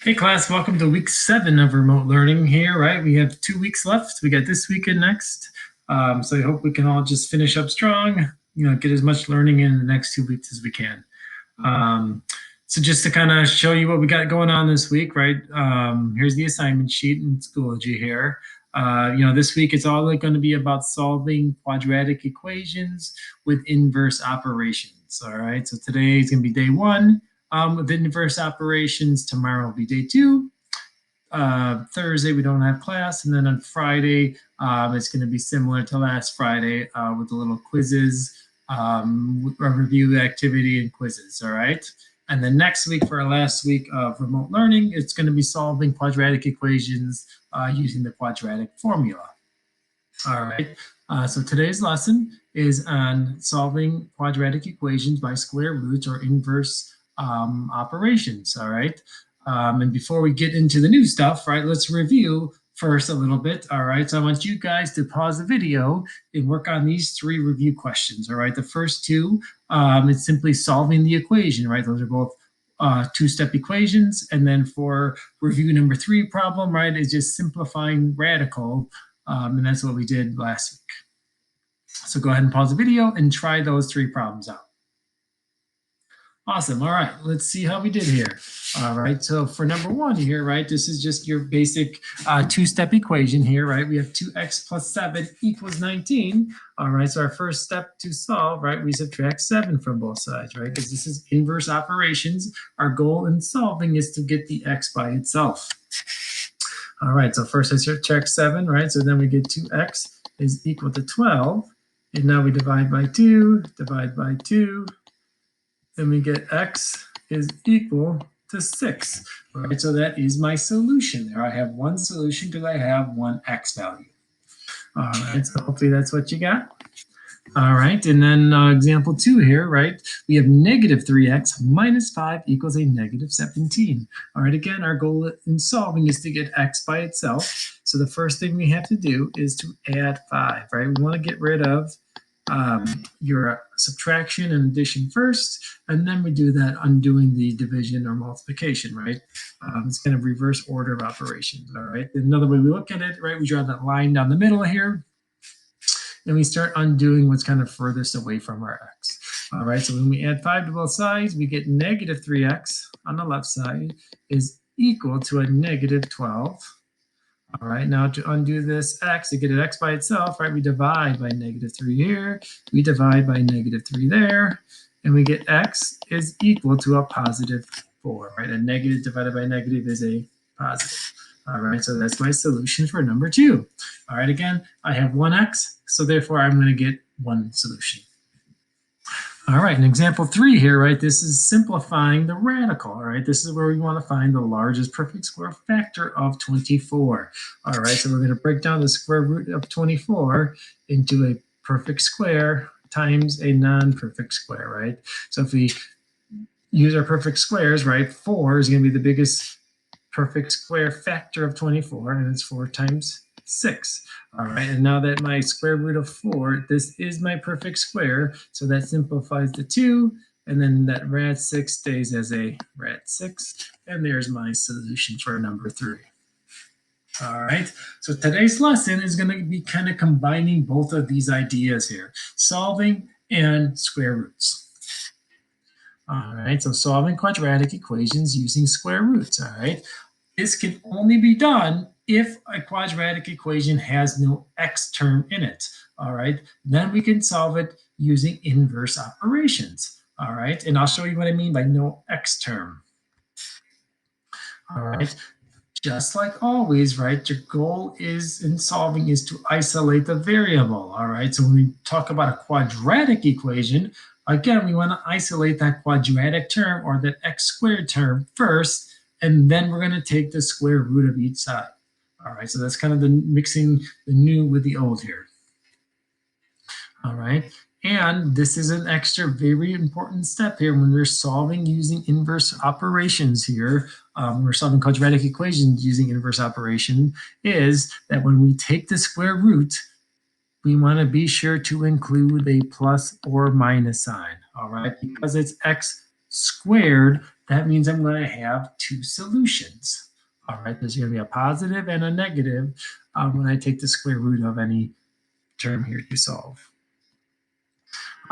Hey class, welcome to week 7 of remote learning here, right? We have 2 weeks left. We got this week and next. So I hope we can all just finish up strong, get as much learning in the next 2 weeks as we can. So just to kind of show you what we got going on this week, right? Here's the assignment sheet in Schoology here. This week it's all going to be about solving quadratic equations with inverse operations. All right, so today is going to be day 1 with inverse operations. Tomorrow will be day 2. Thursday we don't have class, and then on Friday it's going to be similar to last Friday with the little quizzes, review activity and quizzes. All right. And then next week, for our last week of remote learning, it's going to be solving quadratic equations using the quadratic formula. All right. So today's lesson is on solving quadratic equations by square roots or inverse operations. All right. And before we get into the new stuff, right, let's review first a little bit. All right. So I want you guys to pause the video and work on these 3 review questions. All right. The first 2, it's simply solving the equation, right? Those are both 2-step equations. And then for review number 3 problem, right, is just simplifying radical. And that's what we did last week. So go ahead and pause the video and try those 3 problems out. Awesome. All right, let's see how we did here. All right, so for number 1 here, right, this is just your basic 2-step equation here, right? We have 2x plus 7 equals 19. All right, so our first step to solve, right, we subtract 7 from both sides, right? Because this is inverse operations. Our goal in solving is to get the x by itself. All right, so first I subtract 7, right? So then we get 2x is equal to 12. And now we divide by 2, divide by 2. Then we get x is equal to 6. Right, so that is my solution there. I have one solution because I have one x value. All right, so hopefully that's what you got. All right, and then example 2 here, right? We have negative 3x minus 5 equals a negative 17. All right, again, our goal in solving is to get x by itself. So the first thing we have to do is to add 5, right? We want to get rid of your subtraction and addition first, and then we do that undoing the division or multiplication, right? It's kind of reverse order of operations, all right? Another way we look at it, right, we draw that line down the middle here, and we start undoing what's kind of furthest away from our x. All right, so when we add 5 to both sides, we get negative 3x on the left side is equal to a negative 12. All right, now to undo this x, to get an x by itself, right, we divide by negative 3 here, we divide by negative 3 there, and we get x is equal to a positive 4, right? A negative divided by negative is a positive. All right, so that's my solution for number 2. All right, again, I have 1x, so therefore I'm going to get one solution. All right, in example 3 here, right, this is simplifying the radical, all right? This is where we want to find the largest perfect square factor of 24. All right, so we're going to break down the square root of 24 into a perfect square times a non-perfect square, right? So if we use our perfect squares, right, 4 is going to be the biggest perfect square factor of 24, and it's 4 times 6. All right, and now that my square root of 4, this is my perfect square, so that simplifies the 2, and then that rad 6 stays as a rad 6, and there's my solution for number 3. All right, so today's lesson is going to be kind of combining both of these ideas here, solving and square roots. All right, so solving quadratic equations using square roots, all right? This can only be done if a quadratic equation has no x term in it, all right? Then we can solve it using inverse operations, all right? And I'll show you what I mean by no x term. All right, just like always, right, your goal is in solving is to isolate the variable, all right? So when we talk about a quadratic equation, again, we want to isolate that quadratic term or that x squared term first, and then we're going to take the square root of each side. All right, so that's kind of the mixing the new with the old here. All right, and this is an extra very important step here when we're solving using inverse operations here. We're solving quadratic equations using inverse operation, is that when we take the square root, we want to be sure to include a plus or minus sign, all right? Because it's x squared, that means I'm going to have two solutions. All right, there's going to be a positive and a negative when I take the square root of any term here to solve.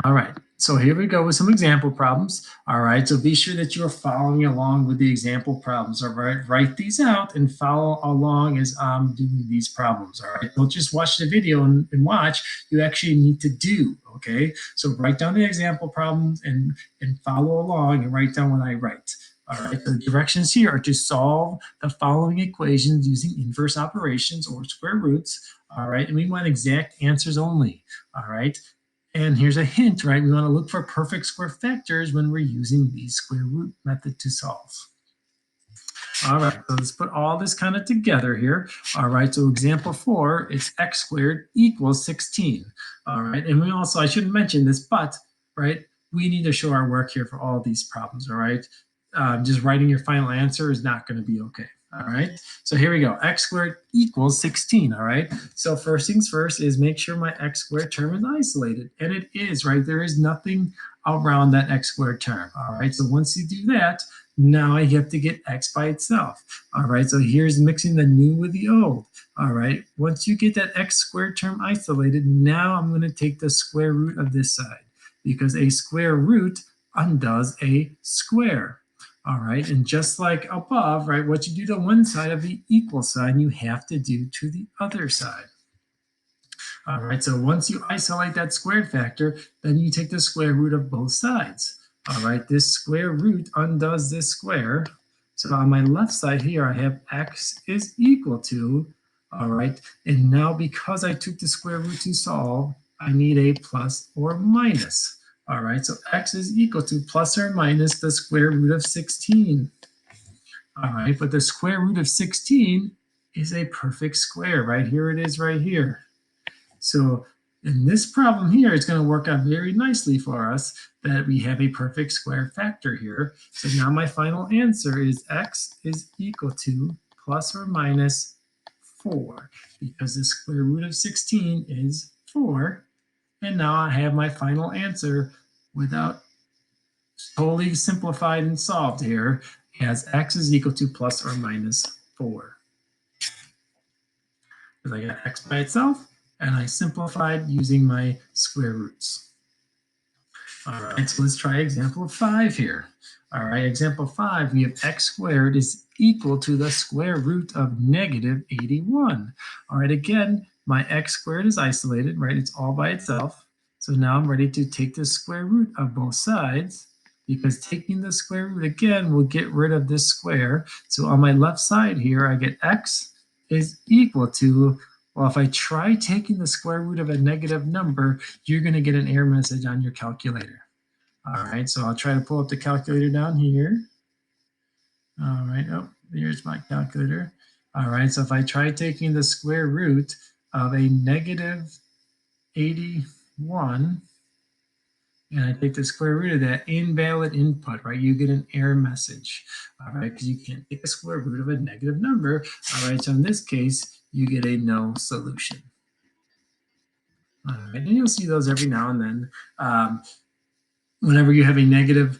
All right, so here we go with some example problems. All right, so be sure that you're following along with the example problems. All right, write these out and follow along as I'm doing these problems. All right, don't just watch the video and watch. You actually need to do. Okay, so write down the example problems and follow along and write down what I write. All right, the directions here are to solve the following equations using inverse operations or square roots. All right, and we want exact answers only. All right. And here's a hint, right? We want to look for perfect square factors when we're using the square root method to solve. All right, so let's put all this kind of together here. All right, so example 4, it's x squared equals 16. All right, and we also, I shouldn't mention this, but, right, we need to show our work here for all these problems, all right? Just writing your final answer is not going to be okay. All right, so here we go. X squared equals 16. All right, so first things first is make sure my x squared term is isolated. And it is, right? There is nothing around that x squared term. All right, so once you do that, now I have to get x by itself. All right, so here's mixing the new with the old. All right, once you get that x squared term isolated, now I'm going to take the square root of this side because a square root undoes a square. All right, and just like above, right, what you do to one side of the equal sign, you have to do to the other side. All right, so once you isolate that squared factor, then you take the square root of both sides. All right, this square root undoes this square. So on my left side here, I have x is equal to, all right, and now because I took the square root to solve, I need a plus or minus. All right, so x is equal to plus or minus the square root of 16. All right, but the square root of 16 is a perfect square, right? Here it is right here. So in this problem here, it's going to work out very nicely for us that we have a perfect square factor here. So now my final answer is x is equal to plus or minus 4 because the square root of 16 is 4. And now I have my final answer without totally simplified and solved here as x is equal to plus or minus 4. Because I got x by itself and I simplified using my square roots. All right, so let's try example 5 here. All right, example 5, we have x squared is equal to the square root of negative 81. All right, again, my x squared is isolated, right? It's all by itself. So now I'm ready to take the square root of both sides because taking the square root again will get rid of this square. So on my left side here, I get x is equal to, well, if I try taking the square root of a negative number, you're going to get an error message on your calculator. All right, so I'll try to pull up the calculator down here. All right, oh, here's my calculator. All right, so if I try taking the square root of a negative 81, and I take the square root of that, invalid input, right? You get an error message, all right, because you can't take the square root of a negative number. All right, so in this case, you get a no solution. All right, and you'll see those every now and then. Whenever you have a negative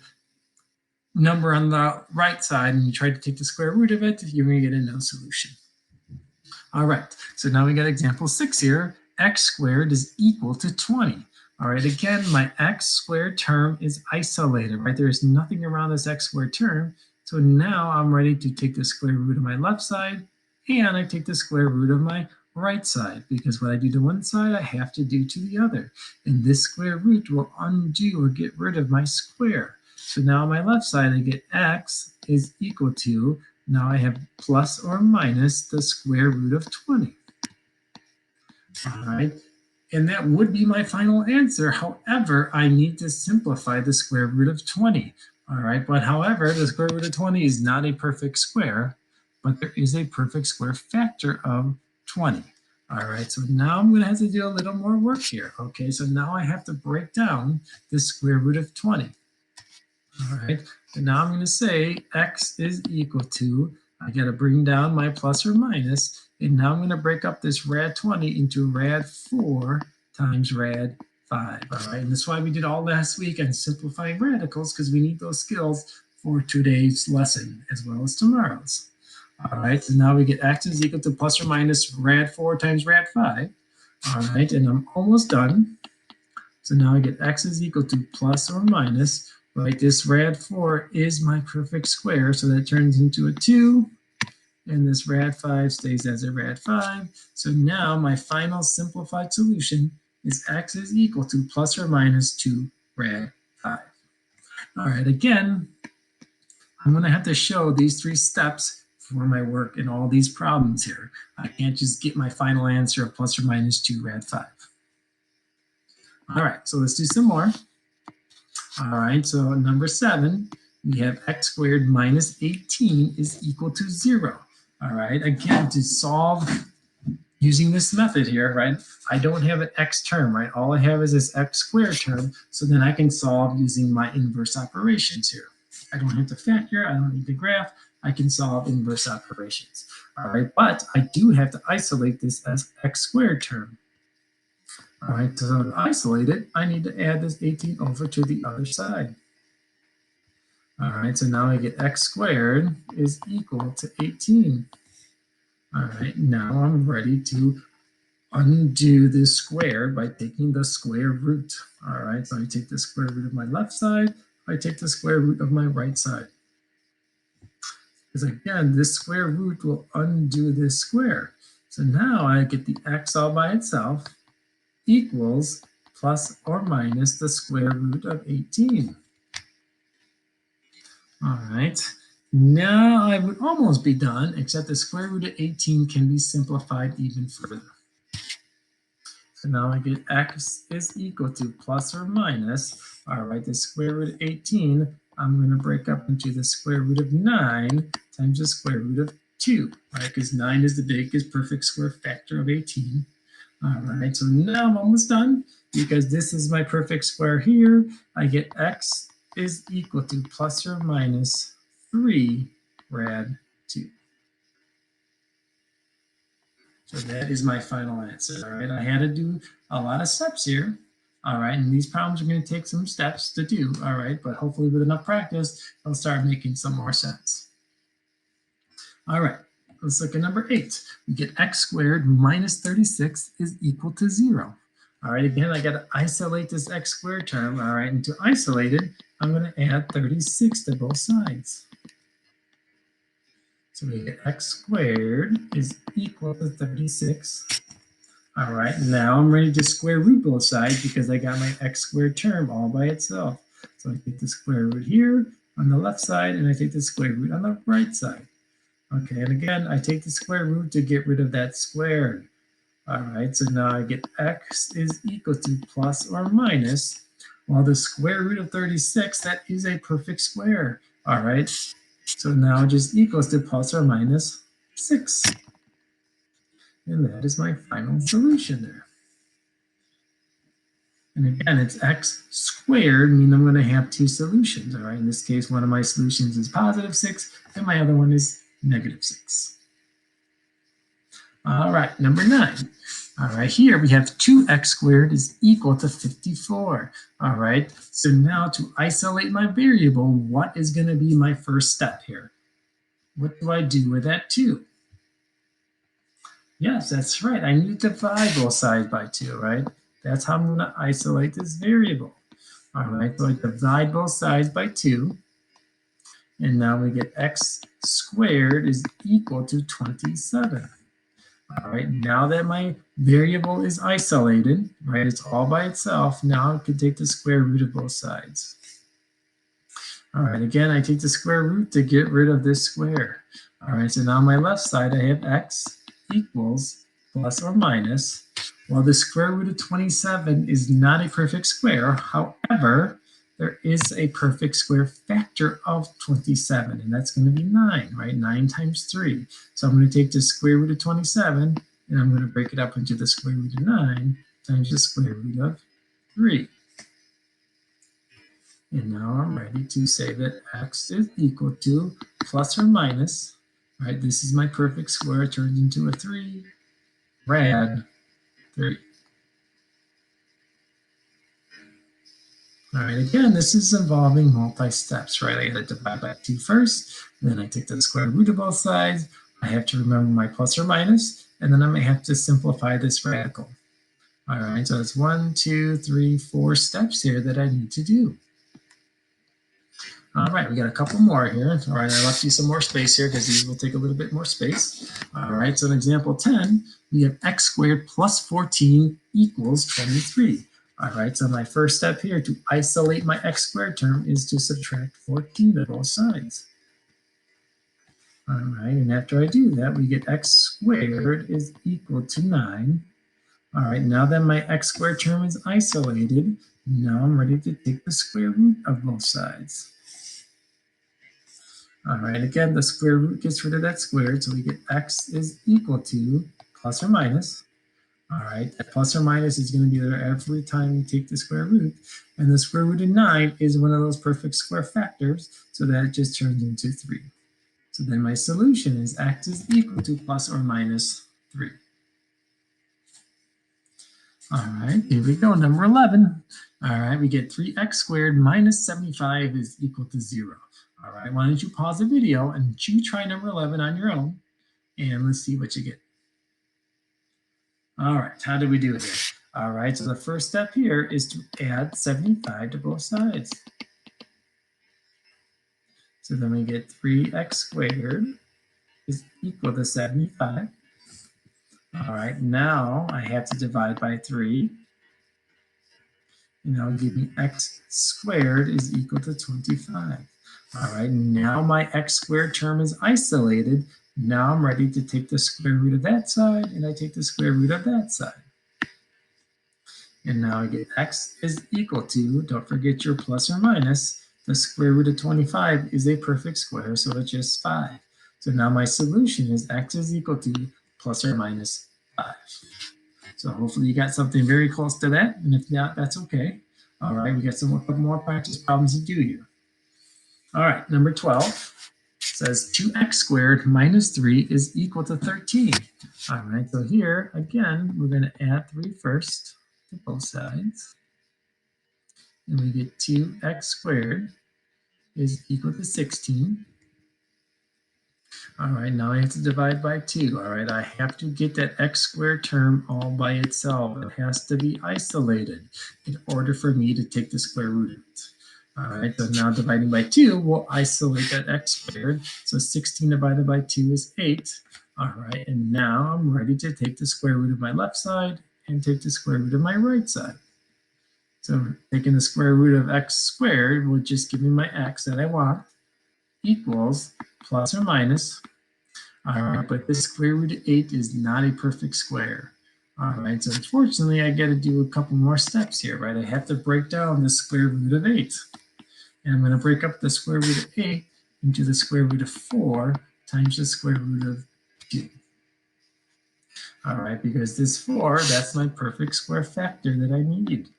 number on the right side and you try to take the square root of it, you're going to get a no solution. All right, so now we got example 6 here. X squared is equal to 20. All right, again, my x squared term is isolated, right? There is nothing around this x squared term. So now I'm ready to take the square root of my left side and I take the square root of my right side because what I do to one side, I have to do to the other. And this square root will undo or get rid of my square. So now on my left side, I get x is equal to, now I have plus or minus the square root of 20. All right, and that would be my final answer. However, I need to simplify the square root of 20. All right, but however, the square root of 20 is not a perfect square, but there is a perfect square factor of 20. All right, so now I'm going to have to do a little more work here. Okay, so now I have to break down the square root of 20. All right, and now I'm going to say x is equal to, I got to bring down my plus or minus, and now I'm going to break up this rad 20 into rad 4 times rad 5. All right, and that's why we did all last week on simplifying radicals, because we need those skills for today's lesson as well as tomorrow's. All right, so now we get x is equal to plus or minus rad 4 times rad 5. All right, and I'm almost done. So now I get x is equal to plus or minus, right? This rad 4 is my perfect square, so that turns into a 2. And this rad 5 stays as a rad 5. So now my final simplified solution is x is equal to plus or minus 2 rad 5. All right, again, I'm going to have to show these 3 steps for my work in all these problems here. I can't just get my final answer of plus or minus 2 rad 5. All right, so let's do some more. All right, so number 7, we have x squared minus 18 is equal to 0. All right, again, to solve using this method here, right, I don't have an x term, right? All I have is this x squared term, so then I can solve using my inverse operations here. I don't have to factor, I don't need to graph, I can solve inverse operations. All right, but I do have to isolate this as x squared term. All right, so to isolate it, I need to add this 18 over to the other side. All right, so now I get x squared is equal to 18. All right, now I'm ready to undo this square by taking the square root. All right, so I take the square root of my left side, I take the square root of my right side. Because again, this square root will undo this square. So now I get the x all by itself equals plus or minus the square root of 18. All right, now I would almost be done, except the square root of 18 can be simplified even further. So now I get x is equal to plus or minus, all right, the square root of 18, I'm going to break up into the square root of 9 times the square root of 2, right, because 9 is the biggest perfect square factor of 18. All right, so now I'm almost done. Because this is my perfect square here, I get x is equal to plus or minus 3 rad 2. So that is my final answer. All right, I had to do a lot of steps here. All right, and these problems are going to take some steps to do. All right, but hopefully with enough practice, they'll start making some more sense. All right, let's look at number 8. We get x squared minus 36 is equal to 0. All right, again, I got to isolate this x squared term. All right, and to isolate it, I'm going to add 36 to both sides. So we get x squared is equal to 36. All right, now I'm ready to square root both sides because I got my x squared term all by itself. So I take the square root here on the left side, and I take the square root on the right side. Okay, and again, I take the square root to get rid of that squared. All right, so now I get x is equal to plus or minus, well, the square root of 36, that is a perfect square. All right, so now it just equals to plus or minus 6. And that is my final solution there. And again, it's x squared, meaning I'm going to have 2 solutions. All right, in this case, one of my solutions is positive 6, and my other one is negative 6. All right, number 9. All right, here we have 2x squared is equal to 54. All right, so now to isolate my variable, what is going to be my first step here? What do I do with that 2? Yes, that's right. I need to divide both sides by 2, right? That's how I'm going to isolate this variable. All right, so I divide both sides by 2. And now we get x squared is equal to 27. All right, now that my variable is isolated, right, it's all by itself, now I can take the square root of both sides. All right, again, I take the square root to get rid of this square. All right, so now on my left side, I have x equals plus or minus. Well, the square root of 27 is not a perfect square. However, there is a perfect square factor of 27, and that's going to be 9, right? 9 times 3. So I'm going to take the square root of 27, and I'm going to break it up into the square root of 9 times the square root of 3. And now I'm ready to say that x is equal to plus or minus, right? This is my perfect square, it turns into a 3, rad 3. All right, again, this is involving multi-steps, right? I got to divide by 2 first, then I take the square root of both sides. I have to remember my plus or minus, and then I may have to simplify this radical. All right, so it's 1, 2, 3, 4 steps here that I need to do. All right, we got a couple more here. All right, I left you some more space here because these will take a little bit more space. All right, so in example 10, we have x squared plus 14 equals 23. All right, so my first step here to isolate my x squared term is to subtract 14 to both sides. All right, and after I do that, we get x squared is equal to 9. All right, now that my x squared term is isolated, now I'm ready to take the square root of both sides. All right, again, the square root gets rid of that squared, so we get x is equal to plus or minus. All right, that plus or minus is going to be there every time you take the square root. And the square root of 9 is one of those perfect square factors, so that it just turns into 3. So then my solution is x is equal to plus or minus 3. All right, here we go, number 11. All right, we get 3x squared minus 75 is equal to 0. All right, why don't you pause the video and you try number 11 on your own, and let's see what you get. All right, how did we do here? All right, so the first step here is to add 75 to both sides. So then we get 3x squared is equal to 75. All right, now I have to divide by 3. And that'll give me x squared is equal to 25. All right, now my x squared term is isolated. Now I'm ready to take the square root of that side, and I take the square root of that side. And now I get x is equal to, don't forget your plus or minus, the square root of 25 is a perfect square, so it's just 5. So now my solution is x is equal to plus or minus 5. So hopefully you got something very close to that, and if not, that's okay. All right, we got a couple more practice problems to do here. All right, number 12 says 2x squared minus 3 is equal to 13. All right, so here, again, we're going to add 3 first to both sides. And we get 2x squared is equal to 16. All right, now I have to divide by 2. All right, I have to get that x squared term all by itself. It has to be isolated in order for me to take the square root of it. All right, so now dividing by 2 will isolate that x squared. So 16 divided by 2 is 8. All right, and now I'm ready to take the square root of my left side and take the square root of my right side. So taking the square root of x squared will just give me my x that I want equals plus or minus. All right, but the square root of 8 is not a perfect square. All right, so unfortunately, I got to do a couple more steps here, right? I have to break down the square root of 8. And I'm going to break up the square root of 8 into the square root of 4 times the square root of 2. All right, because this 4, that's my perfect square factor that I need.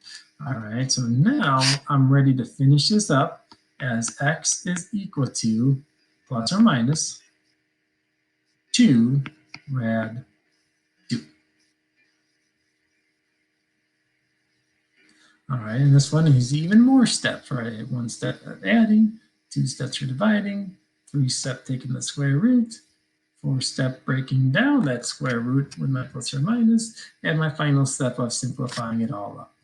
All right, so now I'm ready to finish this up as x is equal to plus or minus 2 rad 2. All right, and this one is even more steps, right? 1 step of adding, 2 steps for dividing, 3 step taking the square root, 4 step breaking down that square root with my plus or minus, and my final step of simplifying it all up.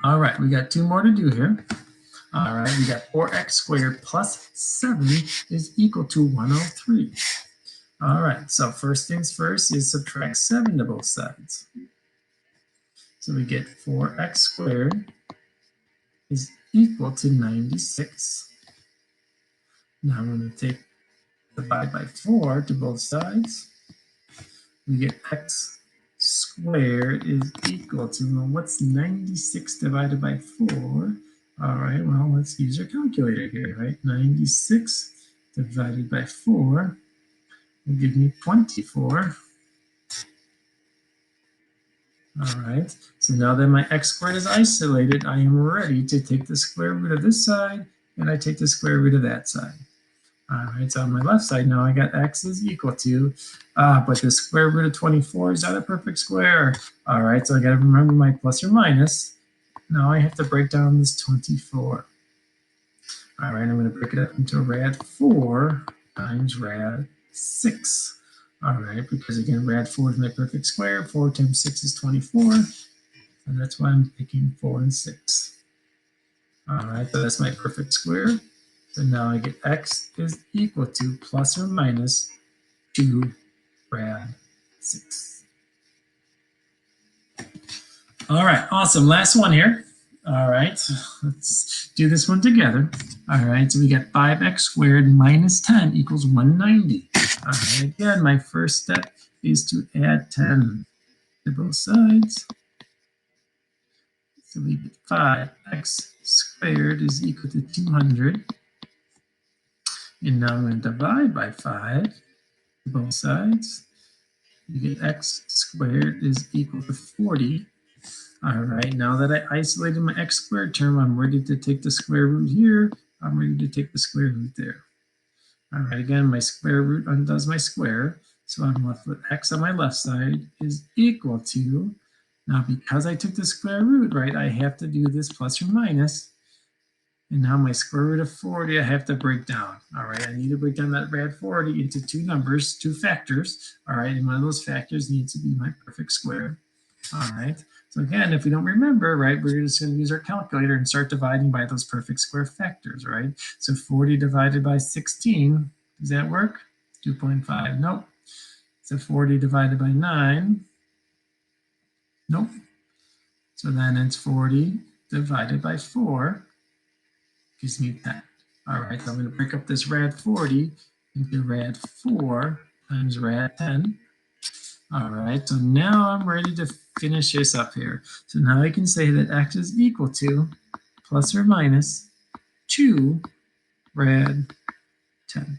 All right, we got 2 more to do here. All right, we got 4x squared plus 7 is equal to 103. All right, so first things first is subtract 7 to both sides. So we get 4x squared is equal to 96. Now I'm going to divide by 4 to both sides. We get x squared is equal to, well, what's 96 divided by 4? All right, well, let's use our calculator here, right? 96 divided by 4 will give me 24. All right, so now that my x squared is isolated, I am ready to take the square root of this side, and I take the square root of that side. All right, so on my left side now I got x is equal to, but the square root of 24 is not a perfect square. All right, so I got to remember my plus or minus. now I have to break down this 24. All right, I'm going to break it up into rad 4 times rad 6. All right, because again, rad 4 is my perfect square. 4 times 6 is 24. And that's why I'm picking 4 and 6. All right, so that's my perfect square. So now I get x is equal to plus or minus 2 rad 6. All right, awesome. Last one here. All right, let's do this one together. All right, so we got 5x squared minus 10 equals 190. All right, again, my first step is to add 10 to both sides. So we get 5x squared is equal to 200. And now I'm going to divide by 5 to both sides. You get x squared is equal to 40. All right, now that I isolated my x squared term, I'm ready to take the square root here. I'm ready to take the square root there. All right, again, my square root undoes my square. So I'm left with x on my left side is equal to, now because I took the square root, right, I have to do this plus or minus. And now my square root of 40, I have to break down. All right, I need to break down that rad 40 into two numbers, two factors. All right, and one of those factors needs to be my perfect square. All right, so again, if we don't remember, right, we're just going to use our calculator and start dividing by those perfect square factors, right? So 40 divided by 16, does that work? 2.5, nope. So 40 divided by 9, nope. So then it's 40 divided by 4, gives me 10. All right, so I'm going to break up this rad 40 into rad 4 times rad 10. All right, so now I'm ready to finish this up here. So now I can say that x is equal to plus or minus 2 rad 10.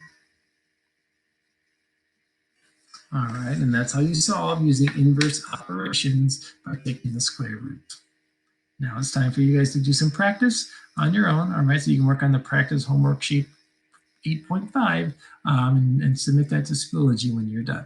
All right, and that's how you solve using inverse operations by taking the square root. Now it's time for you guys to do some practice on your own. All right, so you can work on the practice homework sheet 8.5 and submit that to Schoology when you're done.